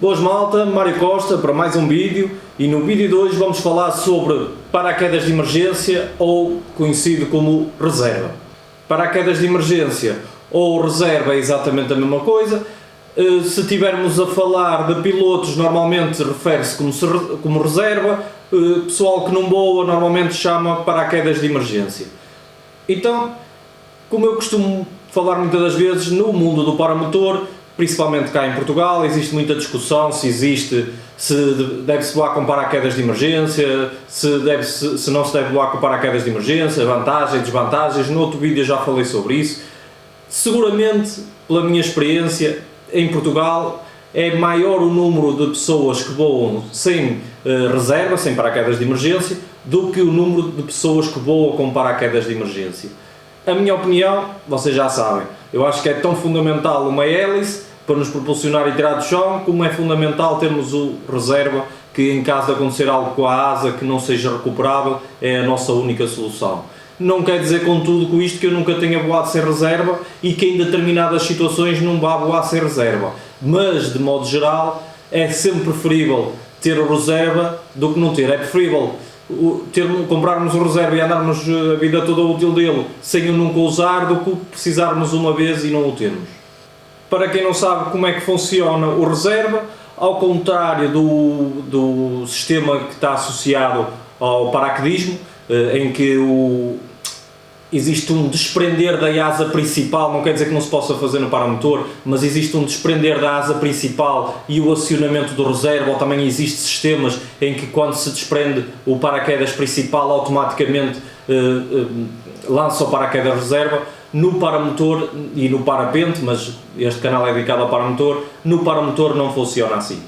Boas malta, Mário Costa para mais um vídeo e no vídeo de hoje vamos falar sobre paraquedas de emergência ou conhecido como reserva. Paraquedas de emergência ou reserva é exatamente a mesma coisa. Se tivermos a falar de pilotos, normalmente refere-se como reserva. Pessoal que não voa normalmente chama paraquedas de emergência. Então, como eu costumo falar muitas das vezes, no mundo do paramotor, principalmente cá em Portugal, existe muita discussão se deve-se voar com paraquedas de emergência, se não se deve voar com paraquedas de emergência, vantagens, desvantagens. No outro vídeo já falei sobre isso. Seguramente, pela minha experiência, em Portugal é maior o número de pessoas que voam sem reserva, sem paraquedas de emergência, do que o número de pessoas que voam com paraquedas de emergência. A minha opinião, vocês já sabem, eu acho que é tão fundamental uma hélice para nos propulsionar e tirar do chão, como é fundamental termos o reserva, que em caso de acontecer algo com a asa que não seja recuperável, é a nossa única solução. Não quer dizer contudo com isto que eu nunca tenha voado sem reserva e que em determinadas situações não vá voar sem reserva, mas de modo geral é sempre preferível ter o reserva do que não ter. É preferível comprarmos o reserva e andarmos a vida toda útil dele sem o nunca usar do que precisarmos uma vez e não o termos. Para quem não sabe como é que funciona o reserva, ao contrário do sistema que está associado ao paraquedismo, em que existe um desprender da asa principal, não quer dizer que não se possa fazer no paramotor, mas existe um desprender da asa principal e o acionamento do reserva, ou também existem sistemas em que quando se desprende o paraquedas principal automaticamente lança o paraquedas reserva. No paramotor e no parapente, mas este canal é dedicado ao paramotor, no paramotor não funciona assim.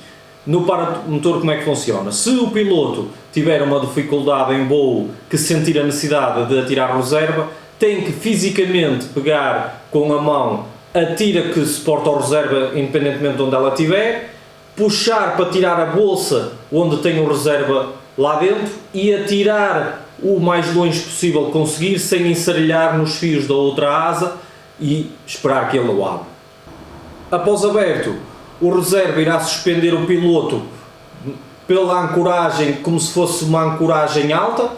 No paramotor como é que funciona? Se o piloto tiver uma dificuldade em voo que sentir a necessidade de atirar reserva, tem que fisicamente pegar com a mão a tira que suporta a reserva independentemente de onde ela estiver, puxar para tirar a bolsa onde tem o reserva lá dentro e atirar o mais longe possível conseguir sem ensarilhar nos fios da outra asa e esperar que ele o abra. Após aberto, o reserva irá suspender o piloto pela ancoragem como se fosse uma ancoragem alta.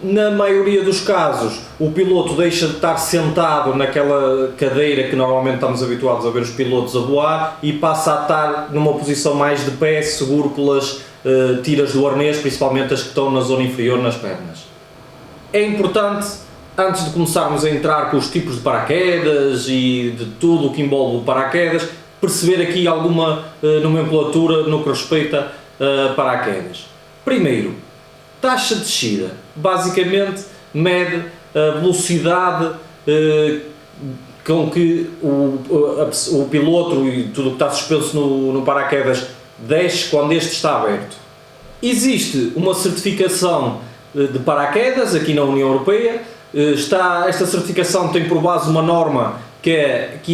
Na maioria dos casos o piloto deixa de estar sentado naquela cadeira que normalmente estamos habituados a ver os pilotos a voar e passa a estar numa posição mais de pé, seguro pelas tiras do arnês, principalmente as que estão na zona inferior nas pernas. É importante, antes de começarmos a entrar com os tipos de paraquedas e de tudo o que envolve o paraquedas, perceber aqui alguma nomenclatura no que respeita a paraquedas. Primeiro, taxa de descida. Basicamente mede a velocidade com que o piloto e tudo o que está suspenso no paraquedas desce quando este está aberto. Existe uma certificação de paraquedas aqui na União Europeia. Esta certificação tem por base uma norma que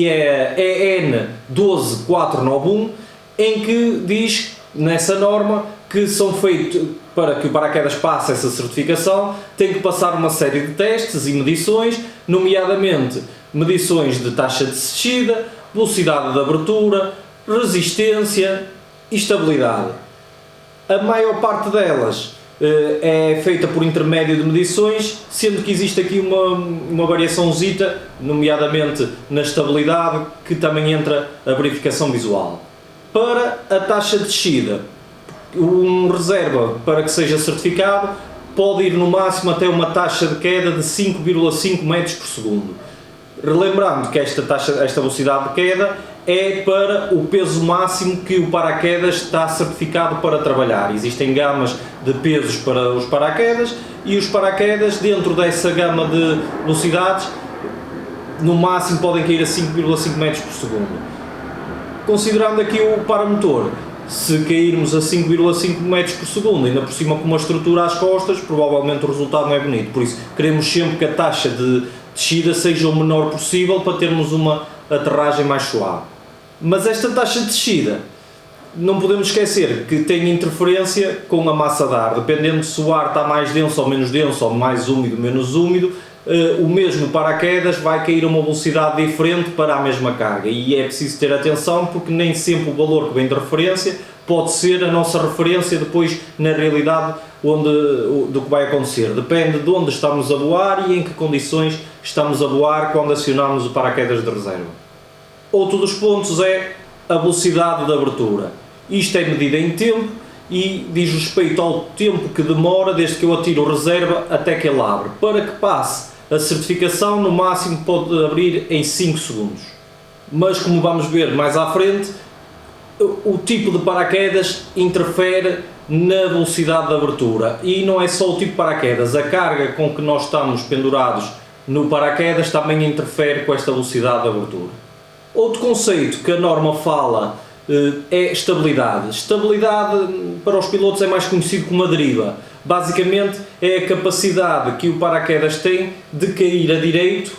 é EN 12491, em que diz nessa norma que são feitos, para que o paraquedas passe essa certificação, tem que passar uma série de testes e medições, nomeadamente medições de taxa de descida, velocidade de abertura, resistência e estabilidade. A maior parte delas é feita por intermédio de medições, sendo que existe aqui uma variaçãozita, nomeadamente na estabilidade, que também entra a verificação visual. Para a taxa de descida, um reserva, para que seja certificado, pode ir no máximo até uma taxa de queda de 5,5 metros por segundo. Relembrando que esta velocidade de queda é para o peso máximo que o paraquedas está certificado para trabalhar. Existem gamas de pesos para os paraquedas e os paraquedas, dentro dessa gama de velocidades, no máximo podem cair a 5,5 metros por segundo. Considerando aqui o paramotor, se cairmos a 5,5 metros por segundo, ainda por cima com uma estrutura às costas, provavelmente o resultado não é bonito. Por isso, queremos sempre que a taxa de descida seja o menor possível para termos uma aterragem mais suave. Mas esta taxa de descida, não podemos esquecer que tem interferência com a massa de ar. Dependendo se o ar está mais denso ou menos denso, ou mais úmido ou menos úmido, o mesmo paraquedas vai cair a uma velocidade diferente para a mesma carga, e é preciso ter atenção porque nem sempre o valor que vem de referência pode ser a nossa referência depois na realidade do que vai acontecer. Depende de onde estamos a voar e em que condições estamos a voar quando acionamos o paraquedas de reserva. Outro dos pontos é a velocidade de abertura. Isto é medida em tempo e diz respeito ao tempo que demora desde que eu atiro reserva até que ele abre. Para que passe a certificação, no máximo pode abrir em 5 segundos. Mas como vamos ver mais à frente, o tipo de paraquedas interfere na velocidade de abertura, e não é só o tipo de paraquedas, a carga com que nós estamos pendurados no paraquedas também interfere com esta velocidade de abertura. Outro conceito que a norma fala é estabilidade. Estabilidade para os pilotos é mais conhecido como a deriva. Basicamente é a capacidade que o paraquedas tem de cair a direito,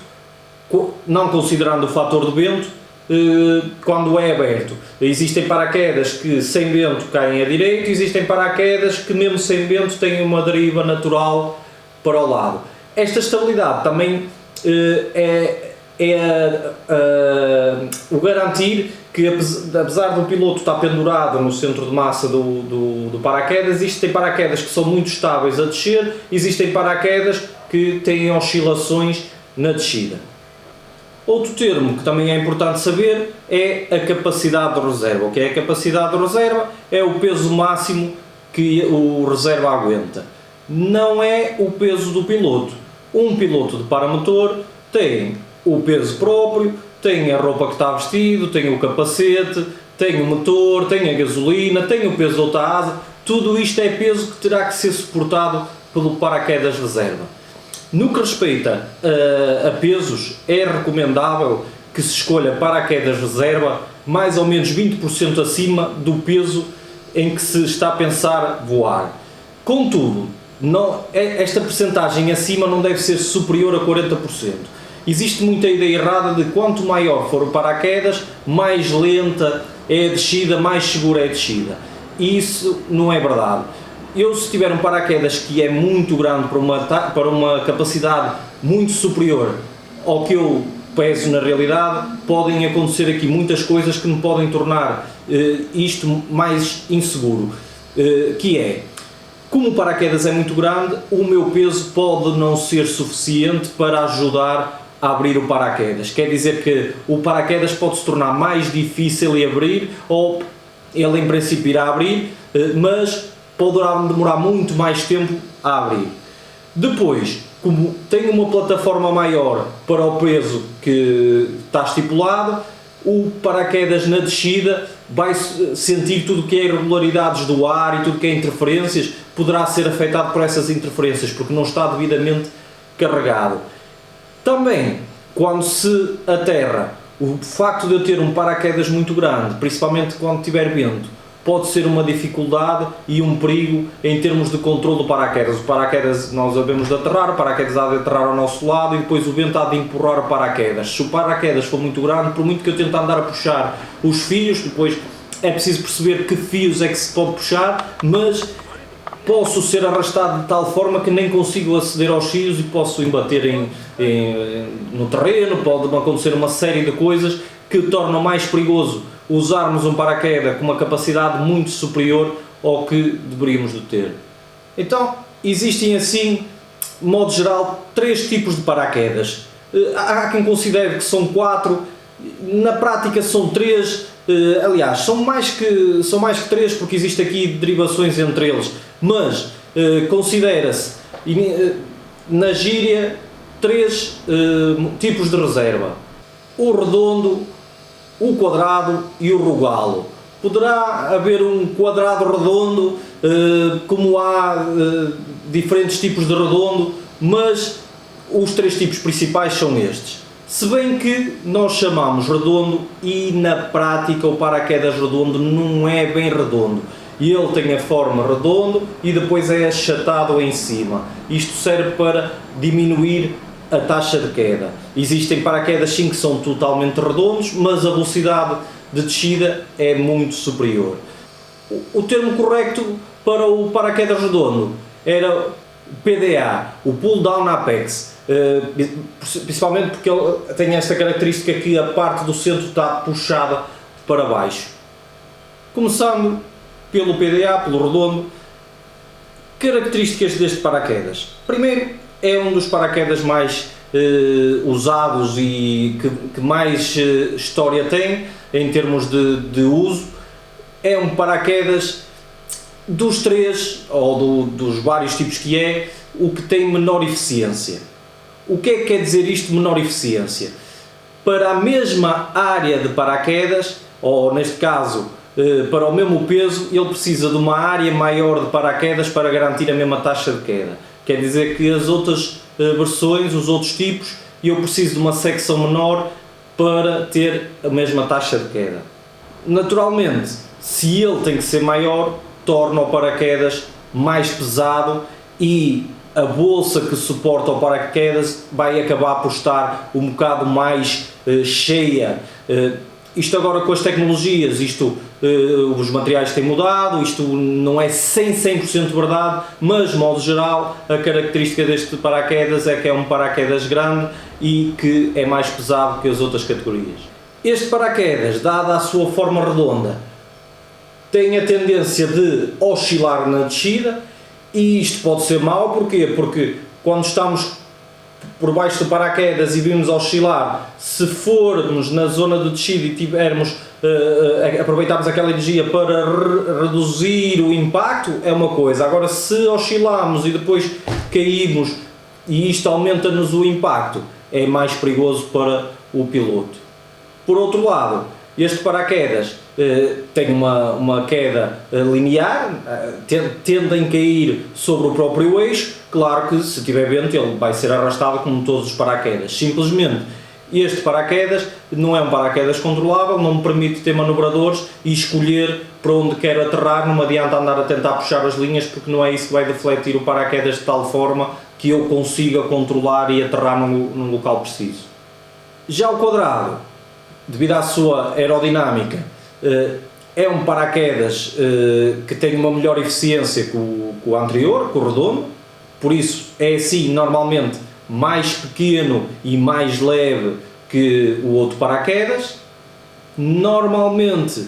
não considerando o fator de vento, quando é aberto. Existem paraquedas que sem vento caem a direito, existem paraquedas que mesmo sem vento têm uma deriva natural para o lado. Esta estabilidade também o garantir que, apesar do piloto estar pendurado no centro de massa do paraquedas, existem paraquedas que são muito estáveis a descer, existem paraquedas que têm oscilações na descida. Outro termo que também é importante saber é a capacidade de reserva. O que é a capacidade de reserva? É o peso máximo que o reserva aguenta. Não é o peso do piloto. Um piloto de paramotor tem o peso próprio, tem a roupa que está vestido, tem o capacete, tem o motor, tem a gasolina, tem o peso da outra asa. Tudo isto é peso que terá que ser suportado pelo paraquedas reserva. No que respeita a pesos, é recomendável que se escolha paraquedas reserva mais ou menos 20% acima do peso em que se está a pensar voar. Contudo, esta percentagem acima não deve ser superior a 40%. Existe muita ideia errada de quanto maior for o paraquedas, mais lenta é a descida, mais segura é a descida. E isso não é verdade. Se tiver um paraquedas que é muito grande para uma capacidade muito superior ao que eu peso na realidade, podem acontecer aqui muitas coisas que me podem tornar isto mais inseguro, que é, como o paraquedas é muito grande, o meu peso pode não ser suficiente para ajudar a abrir o paraquedas. Quer dizer que o paraquedas pode se tornar mais difícil de abrir, ou ele em princípio irá abrir, mas poderá demorar muito mais tempo a abrir. Depois, como tem uma plataforma maior para o peso que está estipulado, o paraquedas na descida vai sentir tudo o que é irregularidades do ar e tudo o que é interferências, poderá ser afetado por essas interferências, porque não está devidamente carregado. Também, quando se aterra, o facto de eu ter um paraquedas muito grande, principalmente quando tiver vento, pode ser uma dificuldade e um perigo em termos de controle do paraquedas. O paraquedas nós devemos de aterrar, o paraquedas há de aterrar ao nosso lado e depois o vento há de empurrar o paraquedas. Se o paraquedas for muito grande, por muito que eu tente andar a puxar os fios, depois é preciso perceber que fios é que se pode puxar, mas posso ser arrastado de tal forma que nem consigo aceder aos fios e posso embater no terreno, pode acontecer uma série de coisas que tornam mais perigoso usarmos um paraquedas com uma capacidade muito superior ao que deveríamos de ter. Então, existem assim, de modo geral, 3 tipos de paraquedas. Há quem considere que são 4, na prática são 3, aliás, são mais que 3 porque existem aqui derivações entre eles, mas considera-se, na gíria, 3 tipos de reserva: o redondo, o quadrado e o rogalo. Poderá haver um quadrado redondo, como há diferentes tipos de redondo, mas os 3 tipos principais são estes. Se bem que nós chamamos redondo e na prática o paraquedas redondo não é bem redondo. Ele tem a forma redondo e depois é achatado em cima. Isto serve para diminuir a taxa de queda. Existem paraquedas sim que são totalmente redondos, mas a velocidade de descida é muito superior. O termo correto para o paraquedas redondo era PDA, o Pull Down Apex, principalmente porque ele tem esta característica que a parte do centro está puxada para baixo. Começando pelo PDA, pelo redondo, características deste paraquedas. Primeiro, é um dos paraquedas mais usados e que mais história tem em termos de uso. É um paraquedas dos três, ou dos vários tipos que é, o que tem menor eficiência. O que é que quer dizer isto, menor eficiência? Para a mesma área de paraquedas, ou neste caso, para o mesmo peso, ele precisa de uma área maior de paraquedas para garantir a mesma taxa de queda. Quer dizer que as outras versões, os outros tipos, eu preciso de uma secção menor para ter a mesma taxa de queda. Naturalmente, se ele tem que ser maior, torna o paraquedas mais pesado e a bolsa que suporta o paraquedas vai acabar por estar um bocado mais cheia. Isto agora com as tecnologias, os materiais têm mudado, isto não é 100% verdade, mas de modo geral a característica deste paraquedas é que é um paraquedas grande e que é mais pesado que as outras categorias. Este paraquedas, dada a sua forma redonda, tem a tendência de oscilar na descida e isto pode ser mau, porquê? Porque quando estamos por baixo do paraquedas e vimos oscilar, se formos na zona de descida e tivermos, aproveitarmos aquela energia para reduzir o impacto, é uma coisa. Agora, se oscilarmos e depois caímos e isto aumenta-nos o impacto, é mais perigoso para o piloto. Por outro lado, este paraquedas tem uma queda linear, tendem a cair sobre o próprio eixo. Claro que se tiver vento ele vai ser arrastado como todos os paraquedas. Simplesmente este paraquedas não é um paraquedas controlável, não me permite ter manobradores e escolher para onde quero aterrar. Não me adianta andar a tentar puxar as linhas, porque não é isso que vai defletir o paraquedas de tal forma que eu consiga controlar e aterrar num local preciso. Já o quadrado, devido à sua aerodinâmica, é um paraquedas que tem uma melhor eficiência que o anterior, que o redondo, por isso é assim normalmente mais pequeno e mais leve que o outro paraquedas. Normalmente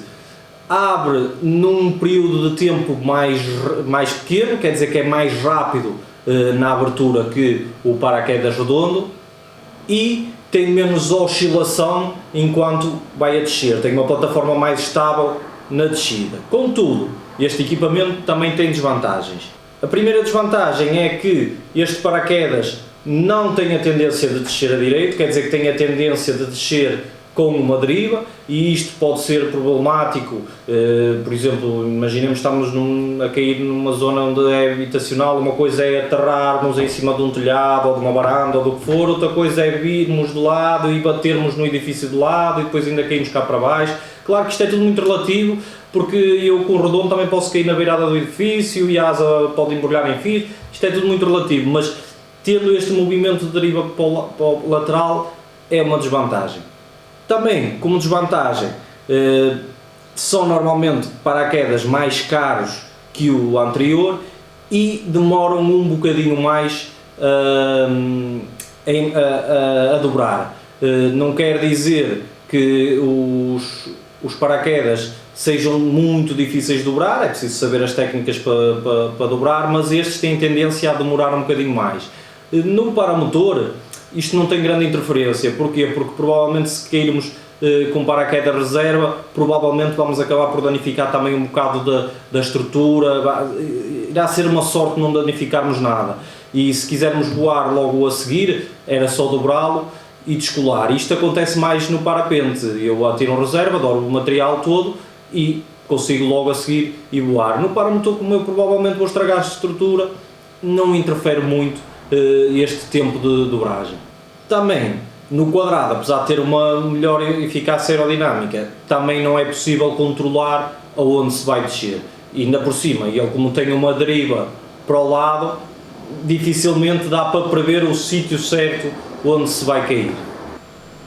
abre num período de tempo mais pequeno, quer dizer que é mais rápido na abertura que o paraquedas redondo e tem menos oscilação enquanto vai a descer, tem uma plataforma mais estável na descida. Contudo, este equipamento também tem desvantagens. A primeira desvantagem é que este paraquedas não tem a tendência de descer a direito, quer dizer que tem a tendência de descer com uma deriva, e isto pode ser problemático. Por exemplo, imaginemos que estamos a cair numa zona onde é habitacional. Uma coisa é aterrarmos em cima de um telhado ou de uma varanda ou do que for, outra coisa é virmos de lado e batermos no edifício de lado e depois ainda caímos cá para baixo. Claro que isto é tudo muito relativo, porque eu com o redondo também posso cair na beirada do edifício e a asa pode embrulhar em fio. Isto é tudo muito relativo, mas tendo este movimento de deriva para o lateral é uma desvantagem. Também, como desvantagem, são normalmente paraquedas mais caros que o anterior e demoram um bocadinho mais a dobrar. Não quer dizer que os paraquedas sejam muito difíceis de dobrar, é preciso saber as técnicas para dobrar, mas estes têm tendência a demorar um bocadinho mais. No paramotor, isto não tem grande interferência. Porquê? Porque provavelmente se cairmos com paraquedas reserva, provavelmente vamos acabar por danificar também um bocado da estrutura. Irá ser uma sorte não danificarmos nada. E se quisermos voar logo a seguir, era só dobrá-lo e descolar. Isto acontece mais no parapente. Eu atiro um reserva, dobro o material todo e consigo logo a seguir e voar. No paramotor, como eu provavelmente vou estragar a estrutura, não interfere muito este tempo de dobragem. Também no quadrado, apesar de ter uma melhor eficácia aerodinâmica, também não é possível controlar aonde se vai descer. E ainda por cima, ele como tem uma deriva para o lado, dificilmente dá para prever o sítio certo onde se vai cair.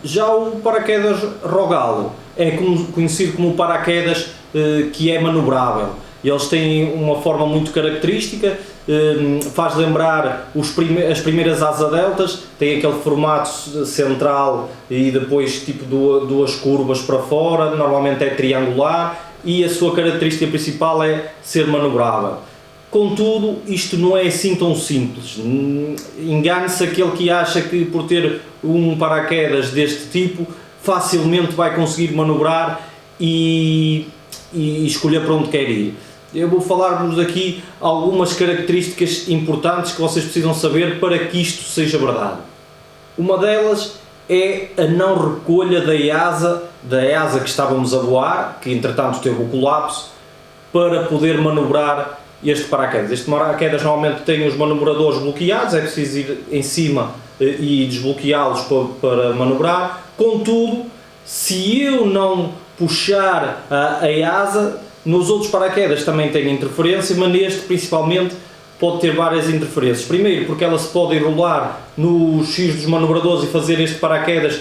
Já o paraquedas Rogallo é conhecido como paraquedas que é manobrável. Eles têm uma forma muito característica, faz lembrar as primeiras asa deltas, tem aquele formato central e depois tipo duas curvas para fora, normalmente é triangular, e a sua característica principal é ser manobrável. Contudo, isto não é assim tão simples. Engane-se aquele que acha que por ter um paraquedas deste tipo facilmente vai conseguir manobrar e escolher para onde quer ir. Eu vou falar-vos aqui algumas características importantes que vocês precisam saber para que isto seja verdade. Uma delas é a não recolha da asa que estávamos a voar, que entretanto teve o colapso, para poder manobrar este paraquedas. Este paraquedas normalmente tem os manobradores bloqueados, é preciso ir em cima e desbloqueá-los para manobrar. Contudo, se eu não puxar a asa, nos outros paraquedas também tem interferência, mas neste principalmente pode ter várias interferências. Primeiro, porque ela se pode enrolar no X dos manobradores e fazer este paraquedas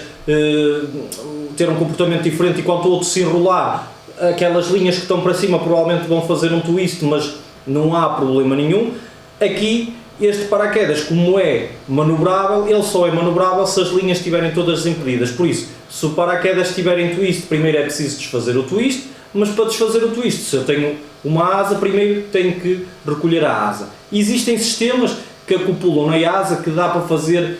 ter um comportamento diferente, enquanto o outro se enrolar, aquelas linhas que estão para cima provavelmente vão fazer um twist, mas não há problema nenhum. Aqui, este paraquedas, como é manobrável, ele só é manobrável se as linhas estiverem todas desimpedidas. Por isso, se o paraquedas estiver em twist, primeiro é preciso desfazer o twist, mas para desfazer o twist, se eu tenho uma asa, primeiro tenho que recolher a asa. Existem sistemas que acoplam na asa que dá para fazer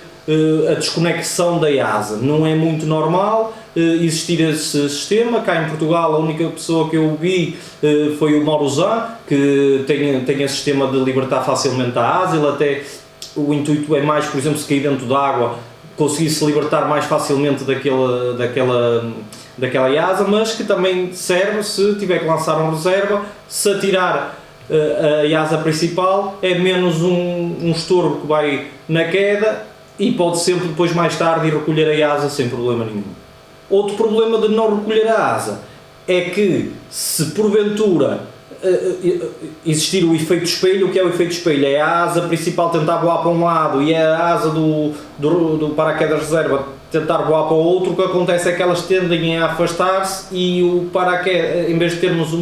a desconexão da asa. Não é muito normal existir esse sistema. Cá em Portugal a única pessoa que eu vi foi o Mauruzan, que tem esse sistema de libertar facilmente a asa. Ele até, o intuito é mais, por exemplo, se cair dentro d'água, conseguir se libertar mais facilmente daquela asa, mas que também serve se tiver que lançar um reserva, se atirar a asa principal é menos um estorvo que vai na queda e pode sempre depois mais tarde ir recolher a asa sem problema nenhum. Outro problema de não recolher a asa é que se porventura existir o efeito espelho, o que é o efeito espelho? É a asa principal tentar voar para um lado e a asa do paraquedas reserva tentar voar para o outro. O que acontece é que elas tendem a afastar-se e o paraquedas, em vez de termos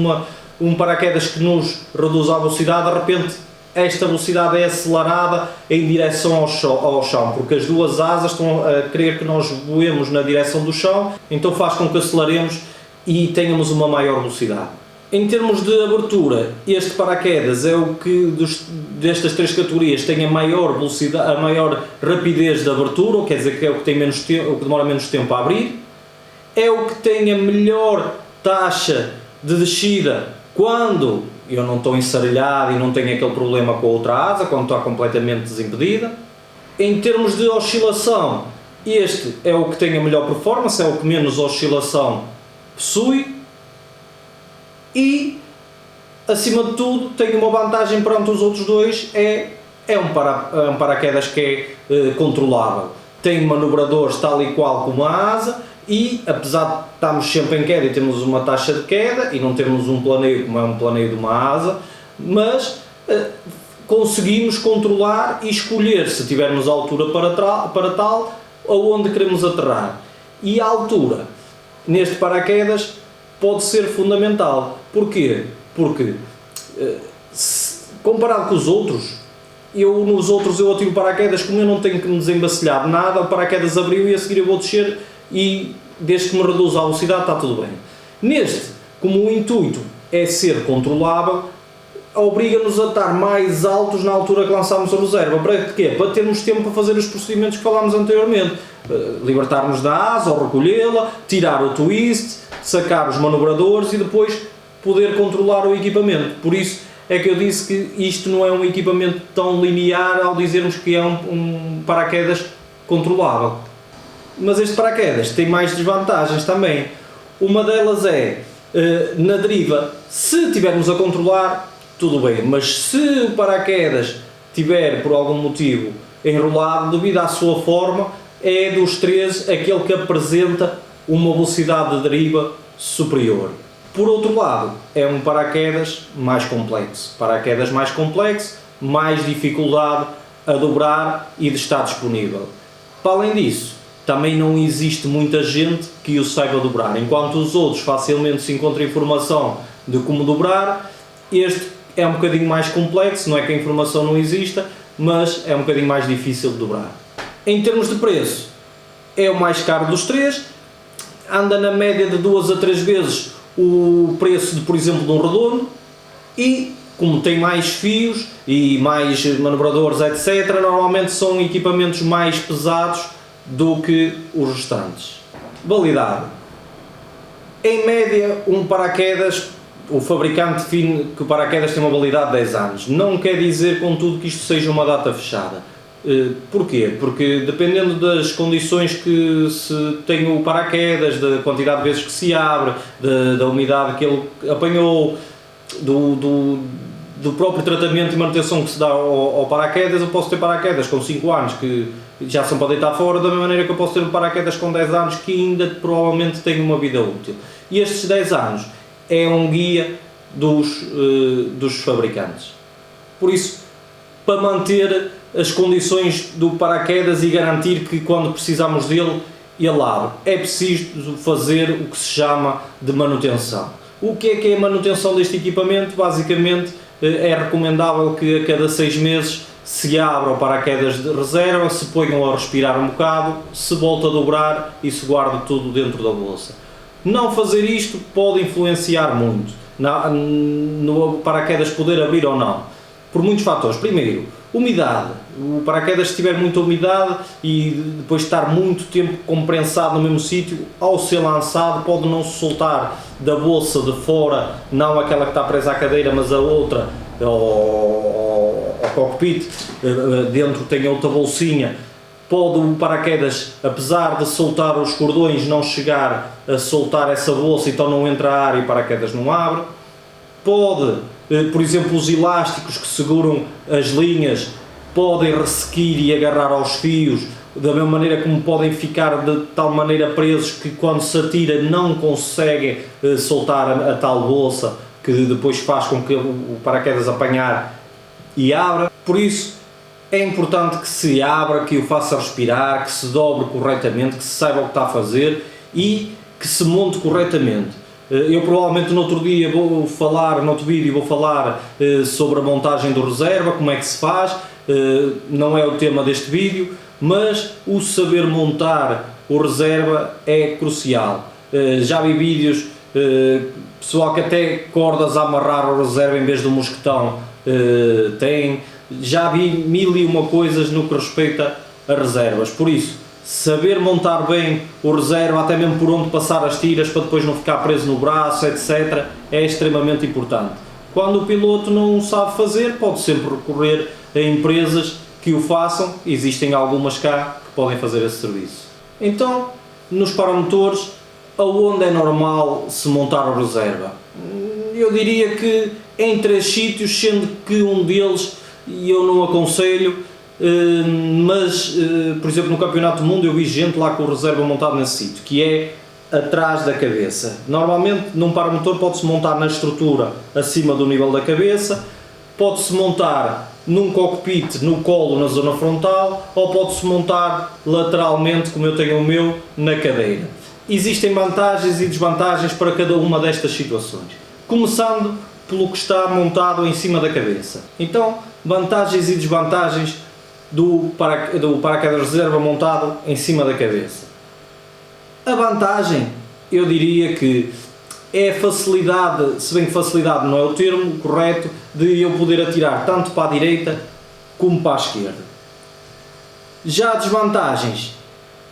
um paraquedas que nos reduz a velocidade, de repente esta velocidade é acelerada em direção ao chão, porque as duas asas estão a querer que nós voemos na direção do chão, então faz com que aceleremos e tenhamos uma maior velocidade. Em termos de abertura, este paraquedas é o que destas três categorias tem a maior velocidade, a maior rapidez de abertura, quer dizer que é o que tem menos tempo, o que demora menos tempo a abrir, é o que tem a melhor taxa de descida quando eu não estou ensarelhado e não tenho aquele problema com a outra asa, quando está completamente desimpedida. Em termos de oscilação, este é o que tem a melhor performance, é o que menos oscilação possui. E, acima de tudo, tem uma vantagem perante os outros dois, é um paraquedas que é controlável. Tem manobradores tal e qual como a asa e, apesar de estarmos sempre em queda e temos uma taxa de queda e não termos um planeio como é um planeio de uma asa, mas conseguimos controlar e escolher, se tivermos a altura para tal, aonde queremos aterrar. E a altura, neste paraquedas, pode ser fundamental. Porquê? Porque, comparado com os outros, nos outros eu atiro paraquedas, como eu não tenho que me desembacilhar de nada, o paraquedas abriu e a seguir eu vou descer e desde que me reduza a velocidade está tudo bem. Neste, como o intuito é ser controlável, obriga-nos a estar mais altos na altura que lançamos a reserva. Para quê? Para termos tempo para fazer os procedimentos que falámos anteriormente. Libertarmos da asa ou recolhê-la, tirar o twist, sacar os manobradores e depois poder controlar o equipamento. Por isso é que eu disse que isto não é um equipamento tão linear ao dizermos que é um paraquedas controlável. Mas este paraquedas tem mais desvantagens também. Uma delas é, na deriva, se tivermos a controlar, tudo bem, mas se o paraquedas tiver por algum motivo enrolado, devido à sua forma, é dos três aquele que apresenta uma velocidade de deriva superior. Por outro lado, é um paraquedas mais complexo. Paraquedas mais complexo, mais dificuldade a dobrar e de estar disponível. Para além disso, também não existe muita gente que o saiba dobrar. Enquanto os outros facilmente se encontra informação de como dobrar, Este é um bocadinho mais complexo, não é que a informação não exista, mas é um bocadinho mais difícil de dobrar. Em termos de preço, é o mais caro dos três, anda na média de 2 a 3 vezes o preço de, por exemplo, de um redondo, e como tem mais fios e mais manobradores, etc., normalmente são equipamentos mais pesados do que os restantes. Validade. Em média, um paraquedas, o fabricante define que o paraquedas tem uma validade de 10 anos. Não quer dizer, contudo, que isto seja uma data fechada. Porquê? Porque dependendo das condições que se tem o paraquedas, da quantidade de vezes que se abre, da umidade que ele apanhou, do próprio tratamento e manutenção que se dá ao paraquedas, eu posso ter paraquedas com 5 anos que já são para deitar fora, da mesma maneira que eu posso ter um paraquedas com 10 anos que ainda provavelmente tem uma vida útil. E estes 10 anos é um guia dos fabricantes. Por isso, para manter as condições do paraquedas e garantir que quando precisamos dele, ele abre, é preciso fazer o que se chama de manutenção. O que é a manutenção deste equipamento? Basicamente, é recomendável que a cada 6 meses se abra o paraquedas de reserva, se ponham a respirar um bocado, se volta a dobrar e se guarda tudo dentro da bolsa. Não fazer isto pode influenciar muito no paraquedas poder abrir ou não, por muitos fatores. Primeiro, umidade. O paraquedas, se tiver muita umidade e depois estar muito tempo comprensado no mesmo sítio, ao ser lançado pode não se soltar da bolsa de fora, não aquela que está presa à cadeira, mas a outra, ao cockpit, dentro tem outra bolsinha. Pode o paraquedas, apesar de soltar os cordões, não chegar a soltar essa bolsa, então não entra ar e o paraquedas não abre. Pode, por exemplo, os elásticos que seguram as linhas podem ressequir e agarrar aos fios, da mesma maneira como podem ficar de tal maneira presos que quando se atira não conseguem soltar a tal bolsa, que depois faz com que o paraquedas apanhar e abra. Por isso é importante que se abra, que o faça respirar, que se dobre corretamente, que se saiba o que está a fazer e que se monte corretamente. Eu provavelmente no outro dia vou falar, no outro vídeo vou falar sobre a montagem do reserva, como é que se faz, não é o tema deste vídeo, mas o saber montar o reserva é crucial. Já vi vídeos, pessoal que até cordas a amarrar o reserva em vez do mosquetão tem, já vi 1001 coisas no que respeita a reservas, por isso saber montar bem o reserva, até mesmo por onde passar as tiras para depois não ficar preso no braço, etc., é extremamente importante. Quando o piloto não sabe fazer, pode sempre recorrer a empresas que o façam, existem algumas cá que podem fazer esse serviço. Então, nos paramotores, aonde é normal se montar o reserva? Eu diria que em 3 sítios, sendo que um deles eu não aconselho, mas, por exemplo, no Campeonato do Mundo eu vi gente lá com o reserva montado nesse sítio, que é atrás da cabeça. Normalmente num paramotor pode-se montar na estrutura acima do nível da cabeça, pode-se montar num cockpit, no colo, na zona frontal, ou pode-se montar lateralmente, como eu tenho o meu, na cadeira. Existem vantagens e desvantagens para cada uma destas situações, começando pelo que está montado em cima da cabeça. Então, vantagens e desvantagens do paraquedas reserva montado em cima da cabeça. A vantagem, eu diria que é a facilidade, se bem que facilidade não é o termo correto, de eu poder atirar tanto para a direita como para a esquerda. Já desvantagens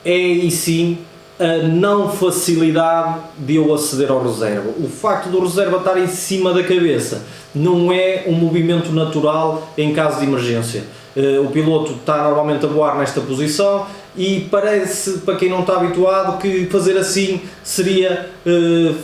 é, e sim, a não facilidade de eu aceder ao reserva. O facto do reserva estar em cima da cabeça não é um movimento natural em caso de emergência. O piloto está normalmente a voar nesta posição e parece, para quem não está habituado, que fazer assim seria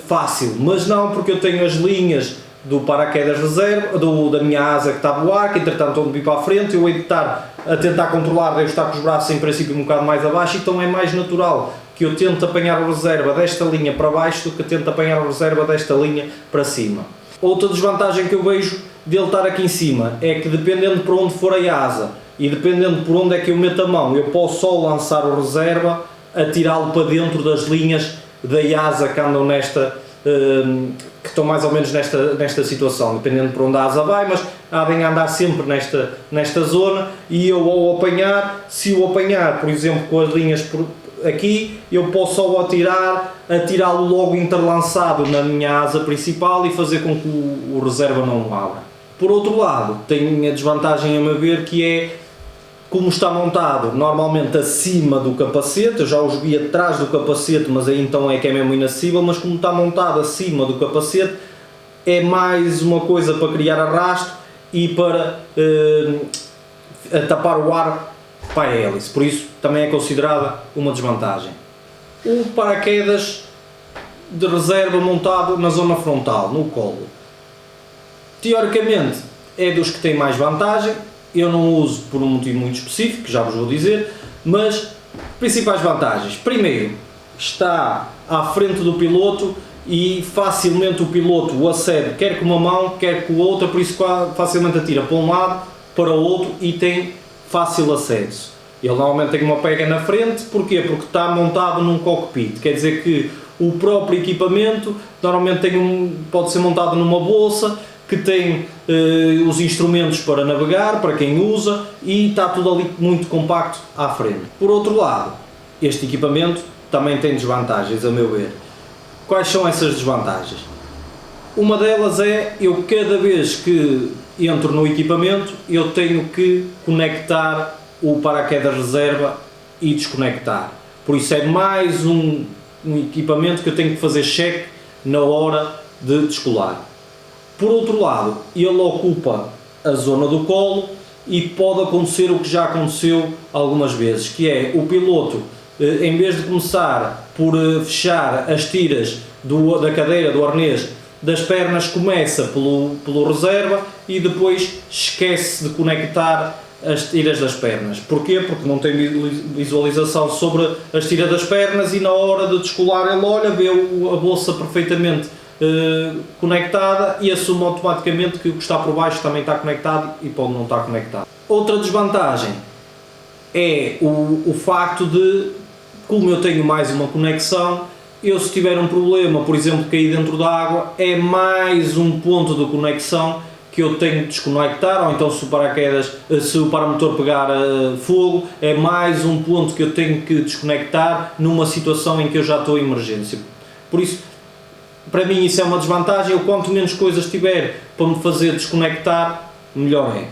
fácil, mas não, porque eu tenho as linhas do paraquedas reserva, da minha asa que está a voar, que entretanto onde vir para a frente, eu hei de estar a tentar controlar, devo estar com os braços em princípio um bocado mais abaixo, então é mais natural que eu tente apanhar a reserva desta linha para baixo do que tento apanhar a reserva desta linha para cima. Outra desvantagem que eu vejo dele estar aqui em cima é que, dependendo por onde for a asa e dependendo por onde é que eu meto a mão, eu posso só lançar o reserva, atirá-lo para dentro das linhas da asa que andam nesta, que estão mais ou menos nesta situação, dependendo por onde a asa vai, mas há de andar sempre nesta zona, e eu ao apanhar, se o apanhar, por exemplo, com as linhas aqui, eu posso ao atirá-lo logo interlançado na minha asa principal e fazer com que o reserva não o abra. Por outro lado, tem a desvantagem a meu ver, que é como está montado normalmente acima do capacete. Eu já os vi atrás do capacete, mas aí então é que é mesmo inacessível, mas como está montado acima do capacete, é mais uma coisa para criar arrasto e para tapar o ar para a hélice, por isso também é considerada uma desvantagem. O paraquedas de reserva montado na zona frontal, no colo, teoricamente é dos que tem mais vantagem. Eu não uso por um motivo muito específico, já vos vou dizer, mas principais vantagens: primeiro, está à frente do piloto e facilmente o piloto o acede quer com uma mão, quer com outra, por isso facilmente atira para um lado, para o outro e tem fácil acesso. Ele normalmente tem uma pega na frente, porquê? Porque está montado num cockpit, quer dizer que o próprio equipamento normalmente pode ser montado numa bolsa, que tem os instrumentos para navegar, para quem usa, e está tudo ali muito compacto à frente. Por outro lado, este equipamento também tem desvantagens, a meu ver. Quais são essas desvantagens? Uma delas é, eu cada vez que entro no equipamento, eu tenho que conectar o paraquedas reserva e desconectar. Por isso é mais um equipamento que eu tenho que fazer check na hora de descolar. Por outro lado, ele ocupa a zona do colo e pode acontecer o que já aconteceu algumas vezes, que é o piloto, em vez de começar por fechar as tiras da cadeira, do arnês, das pernas, começa pelo reserva e depois esquece de conectar as tiras das pernas. Porquê? Porque não tem visualização sobre as tiras das pernas e na hora de descolar ele olha, vê a bolsa perfeitamente conectada e assume automaticamente que o que está por baixo também está conectado e pode não estar conectado. Outra desvantagem é o facto de, como eu tenho mais uma conexão, eu se tiver um problema, por exemplo, cair dentro da água, é mais um ponto de conexão que eu tenho de desconectar, ou então se o paramotor pegar fogo, é mais um ponto que eu tenho que desconectar numa situação em que eu já estou em emergência. Por isso, para mim isso é uma desvantagem. Eu quanto menos coisas tiver para me fazer desconectar, melhor é.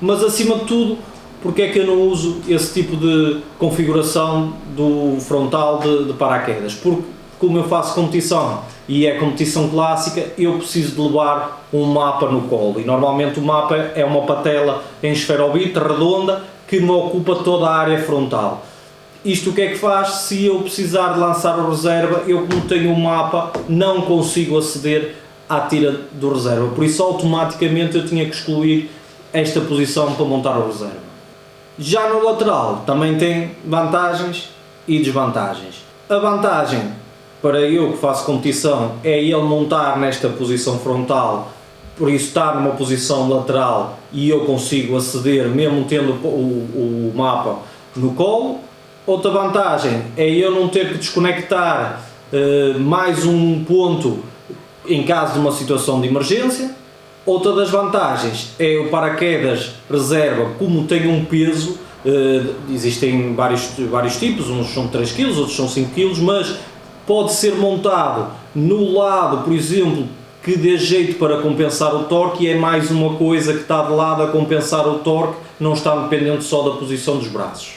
Mas acima de tudo, porque é que eu não uso esse tipo de configuração do frontal de paraquedas? Porque como eu faço competição e é competição clássica, eu preciso de levar um mapa no colo e normalmente o mapa é uma patela em esferovite redonda que me ocupa toda a área frontal. Isto o que é que faz? Se eu precisar de lançar o reserva, eu como tenho um mapa não consigo aceder à tira do reserva, por isso automaticamente eu tinha que excluir esta posição para montar o reserva. Já no lateral também tem vantagens e desvantagens. A vantagem para eu que faço competição é ele montar nesta posição frontal, por isso estar numa posição lateral e eu consigo aceder mesmo tendo o mapa no colo. Outra vantagem é eu não ter que desconectar mais um ponto em caso de uma situação de emergência. Outra das vantagens é o paraquedas reserva, como tem um peso, existem vários tipos, uns são 3 kg, outros são 5 kg, mas pode ser montado no lado, por exemplo, que dê jeito para compensar o torque, e é mais uma coisa que está de lado a compensar o torque, não está dependente só da posição dos braços.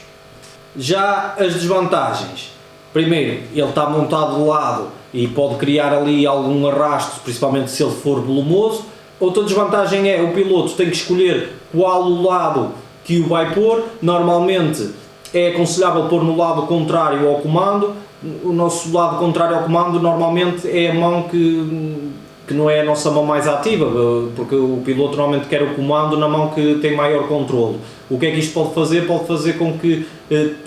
Já as desvantagens: primeiro, ele está montado de lado e pode criar ali algum arrasto, principalmente se ele for volumoso. Outra desvantagem é o piloto tem que escolher qual o lado que o vai pôr. Normalmente é aconselhável pôr no lado contrário ao comando. O nosso lado contrário ao comando normalmente é a mão que não é a nossa mão mais ativa, porque o piloto normalmente quer o comando na mão que tem maior controle. O que é que isto pode fazer? Pode fazer com que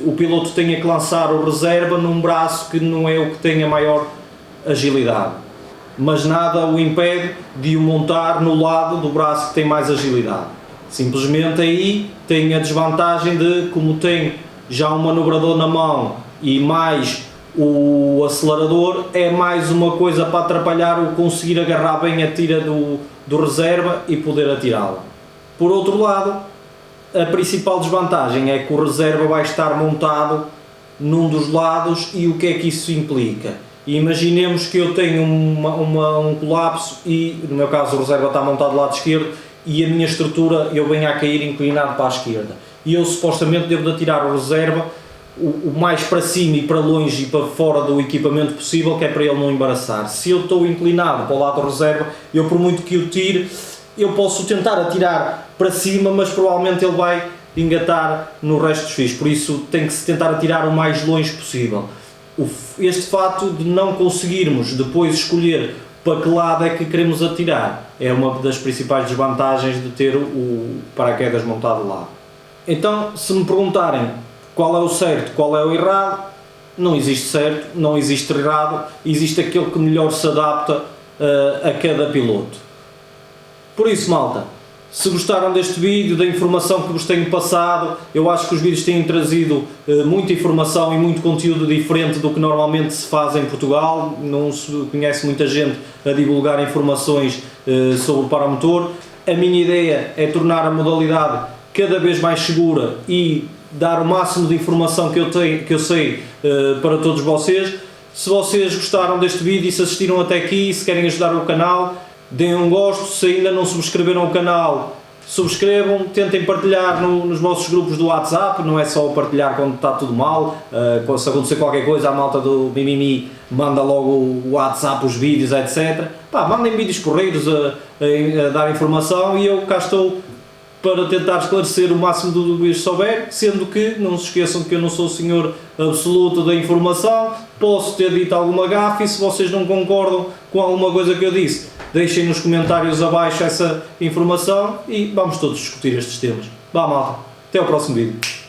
o piloto tenha que lançar o reserva num braço que não é o que tem a maior agilidade, mas nada o impede de o montar no lado do braço que tem mais agilidade. Simplesmente aí tem a desvantagem de, como tem já um manobrador na mão e mais O acelerador é mais uma coisa para atrapalhar o conseguir agarrar bem a tira do reserva e poder atirá-la. Por outro lado, a principal desvantagem é que o reserva vai estar montado num dos lados. E o que é que isso implica? Imaginemos que eu tenho um colapso e, no meu caso, o reserva está montado do lado esquerdo e a minha estrutura eu venho a cair inclinado para a esquerda. E eu supostamente devo de atirar o reserva o mais para cima e para longe e para fora do equipamento possível, que é para ele não embaraçar. Se eu estou inclinado para o lado da reserva, eu, por muito que o tire, eu posso tentar atirar para cima, mas provavelmente ele vai engatar no resto dos fios. Por isso tem que se tentar atirar o mais longe possível. Este fato de não conseguirmos depois escolher para que lado é que queremos atirar é uma das principais desvantagens de ter o paraquedas montado lá. Então, se me perguntarem qual é o certo, qual é o errado, não existe certo, não existe errado, existe aquele que melhor se adapta a cada piloto. Por isso, malta, se gostaram deste vídeo, da informação que vos tenho passado, eu acho que os vídeos têm trazido muita informação e muito conteúdo diferente do que normalmente se faz em Portugal. Não se conhece muita gente a divulgar informações sobre o paramotor. A minha ideia é tornar a modalidade cada vez mais segura e dar o máximo de informação que eu sei para todos vocês. Se vocês gostaram deste vídeo e se assistiram até aqui e se querem ajudar o canal, deem um gosto. Se ainda não subscreveram o canal, subscrevam, tentem partilhar nos vossos grupos do WhatsApp. Não é só partilhar quando está tudo mal, se acontecer qualquer coisa, a malta do Mimimi manda logo o WhatsApp, os vídeos, etc. Mandem vídeos porreiros a dar informação e eu cá estou para tentar esclarecer o máximo do que souber, sendo que não se esqueçam que eu não sou o senhor absoluto da informação, posso ter dito alguma gafe e se vocês não concordam com alguma coisa que eu disse, deixem nos comentários abaixo essa informação e vamos todos discutir estes temas. Vá, malta, até ao próximo vídeo.